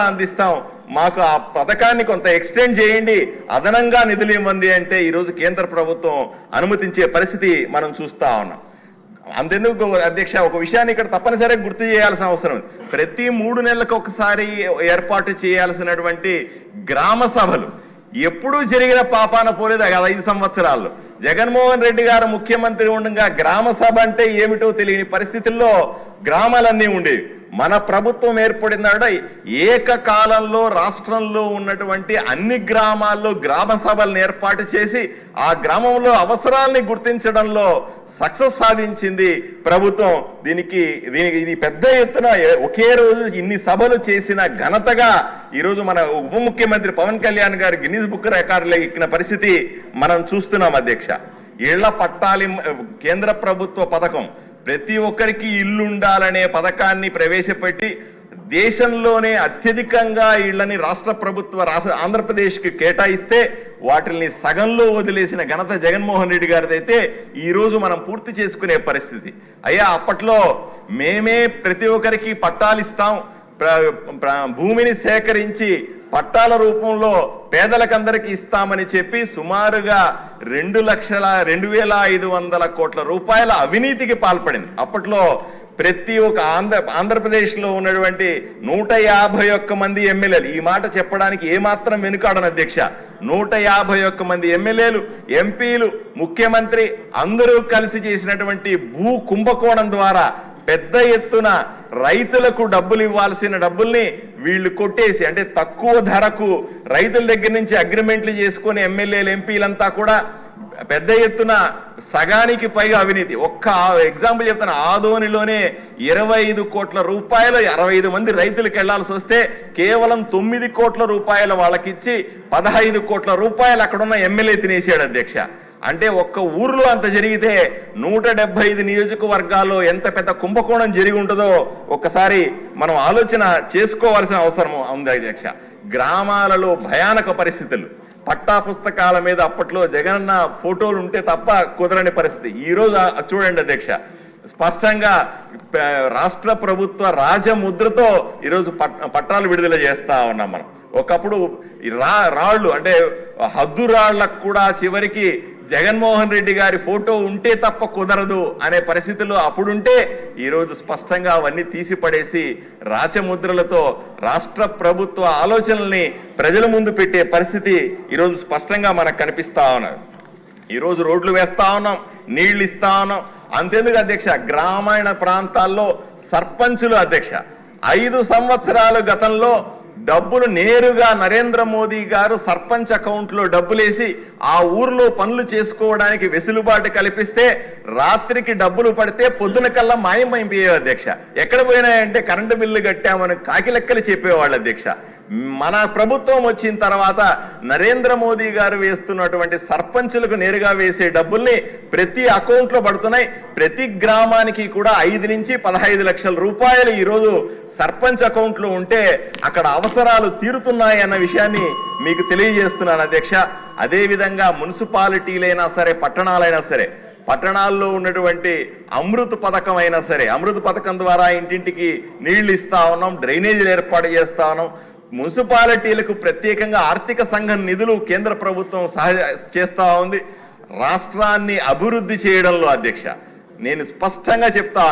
అందిస్తాం, మాకు ఆ పథకాన్ని కొంత ఎక్స్టెండ్ చేయండి, అదనంగా నిధులు ఇవ్వండి అంటే ఈరోజు కేంద్ర ప్రభుత్వం అనుమతించే పరిస్థితి మనం చూస్తా ఉన్నాం. అంతెందుకు అధ్యక్ష, ఒక విషయాన్ని ఇక్కడ తప్పనిసరిగా గుర్తు చేయాల్సిన అవసరం ఉంది. ప్రతి 3 నెలలకు ఒకసారి ఏర్పాటు చేయాల్సినటువంటి గ్రామ సభలు ఎప్పుడూ జరిగిన పాపాన పోలేదు 5 సంవత్సరాల్లో. జగన్మోహన్ రెడ్డి గారు ముఖ్యమంత్రి ఉండగా గ్రామ సభ అంటే ఏమిటో తెలియని పరిస్థితుల్లో గ్రామాలన్నీ ఉండేవి. మన ప్రభుత్వం ఏర్పడినాడు ఏకకాలంలో రాష్ట్రంలో ఉన్నటువంటి అన్ని గ్రామాల్లో గ్రామ సభలను ఏర్పాటు చేసి ఆ గ్రామంలో అవసరాలని గుర్తించడంలో సక్సెస్ సాధించింది ప్రభుత్వం. దీనికి ఇది పెద్ద ఎత్తున ఒకే రోజు ఇన్ని సభలు చేసిన ఘనతగా ఈరోజు మన ఉప ముఖ్యమంత్రి పవన్ కళ్యాణ్ గారు గిన్నిస్ బుక్ రికార్డులో ఎక్కిన పరిస్థితి మనం చూస్తున్నాం అధ్యక్ష. ఇళ్ల పట్టాలి కేంద్ర ప్రభుత్వ పథకం ప్రతి ఒక్కరికి ఇల్లు ఉండాలనే పథకాన్ని ప్రవేశపెట్టి దేశంలోనే అత్యధికంగా ఇళ్లని రాష్ట్ర ప్రభుత్వ ఆంధ్రప్రదేశ్కి కేటాయిస్తే వాటిని సగంలో వదిలేసిన ఘనత జగన్మోహన్ రెడ్డి గారిదైతే ఈరోజు మనం పూర్తి చేసుకునే పరిస్థితి. అయ్యా అప్పట్లో మేమే ప్రతి ఒక్కరికి పట్టాలిస్తాం, భూమిని సేకరించి పట్టాల రూపంలో పేదలకందరికీ ఇస్తామని చెప్పి సుమారుగా 2,02,500 కోట్ల రూపాయల అవినీతికి పాల్పడింది. అప్పట్లో ప్రతి ఒక్క ఆంధ్రప్రదేశ్లో ఉన్నటువంటి 151 మంది ఎమ్మెల్యేలు, ఈ మాట చెప్పడానికి ఏమాత్రం వెనుకాడను అధ్యక్ష, 151 మంది ఎమ్మెల్యేలు, ఎంపీలు, ముఖ్యమంత్రి అందరూ కలిసి చేసినటువంటి భూ కుంభకోణం ద్వారా పెద్ద ఎత్తున రైతులకు డబ్బులు ఇవ్వాల్సిన డబ్బుల్ని వీళ్ళు కొట్టేసి, అంటే తక్కువ ధరకు రైతుల దగ్గర నుంచి అగ్రిమెంట్లు చేసుకుని ఎమ్మెల్యేలు ఎంపీలంతా కూడా పెద్ద ఎత్తున సగానికి పైగా అవినీతి. ఒక్క ఎగ్జాంపుల్ చెప్తాను, ఆదోనిలోనే 25 కోట్ల రూపాయలు 65 మంది రైతులకు వెళ్లాల్సి వస్తే కేవలం 9 కోట్ల రూపాయలు వాళ్ళకిచ్చి 15 కోట్ల రూపాయలు అక్కడున్న ఎమ్మెల్యే తినేసాడు అధ్యక్ష. అంటే ఒక్క ఊర్లో అంత జరిగితే 175 నియోజకవర్గాల్లో ఎంత పెద్ద కుంభకోణం జరిగి ఉంటుందో ఒక్కసారి మనం ఆలోచన చేసుకోవాల్సిన అవసరం ఉంది అధ్యక్ష. గ్రామాలలో భయానక పరిస్థితులు, పట్టా పుస్తకాల మీద అప్పట్లో జగనన్న ఫోటోలు ఉంటే తప్ప కుదరని పరిస్థితి. ఈరోజు చూడండి అధ్యక్ష, స్పష్టంగా రాష్ట్ర ప్రభుత్వ రాజముద్రతో ఈరోజు పట్టాలు విడుదల చేస్తా ఉన్నాం మనం. ఒకప్పుడు రాళ్ళు అంటే హద్దు రాళ్లకు కూడా చివరికి జగన్మోహన్ రెడ్డి గారి ఫోటో ఉంటే తప్ప కుదరదు అనే పరిస్థితుల్లో అప్పుడుంటే ఈరోజు స్పష్టంగా అవన్నీ తీసి పడేసి రాచముద్రలతో రాష్ట్ర ప్రభుత్వ ఆలోచనల్ని ప్రజల ముందు పెట్టే పరిస్థితి ఈరోజు స్పష్టంగా మనకు కనిపిస్తా ఉన్నారు. ఈరోజు రోడ్లు వేస్తా ఉన్నాం, నీళ్లు ఇస్తా ఉన్నాం. అంతేందుకు అధ్యక్ష, గ్రామీణ ప్రాంతాల్లో సర్పంచులు అధ్యక్ష 5 సంవత్సరాల గతంలో డబ్బులు నేరుగా నరేంద్ర మోదీ గారు సర్పంచ్ అకౌంట్లో డబ్బులేసి ఆ ఊర్లో పనులు చేసుకోవడానికి వెసులుబాటు కల్పిస్తే రాత్రికి డబ్బులు పడితే పొద్దున కల్లా మాయమైపోయేవి అధ్యక్ష. ఎక్కడ పోయినాయంటే కరెంటు బిల్లు కట్టామని కాకిలెక్కలు చెప్పేవాళ్ళు అధ్యక్ష. మన ప్రభుత్వం వచ్చిన తర్వాత నరేంద్ర మోదీ గారు వేస్తున్నటువంటి సర్పంచులకు నేరుగా వేసే డబ్బుల్ని ప్రతి అకౌంట్లో పడుతున్నాయి. ప్రతి గ్రామానికి కూడా 5 నుంచి 15 లక్షల రూపాయలు ఈరోజు సర్పంచ్ అకౌంట్లో ఉంటే అక్కడ అవసరాలు తీరుతున్నాయి అన్న విషయాన్ని మీకు తెలియజేస్తున్నాను అధ్యక్ష. అదేవిధంగా మున్సిపాలిటీలైనా సరే, పట్టణాలైనా సరే, పట్టణాల్లో ఉన్నటువంటి అమృత్ పథకం అయినా సరే, అమృత్ పథకం ద్వారా ఇంటింటికి నీళ్లు ఇస్తా ఉన్నాం, డ్రైనేజీలు ఏర్పాటు చేస్తా ఉన్నాం. మున్సిపాలిటీలకు ప్రత్యేకంగా ఆర్థిక సంఘం నిధులు కేంద్ర ప్రభుత్వం చేస్తా ఉంది. రాష్ట్రాన్ని అభివృద్ధి చేయడంలో అధ్యక్ష నేను స్పష్టంగా చెప్తా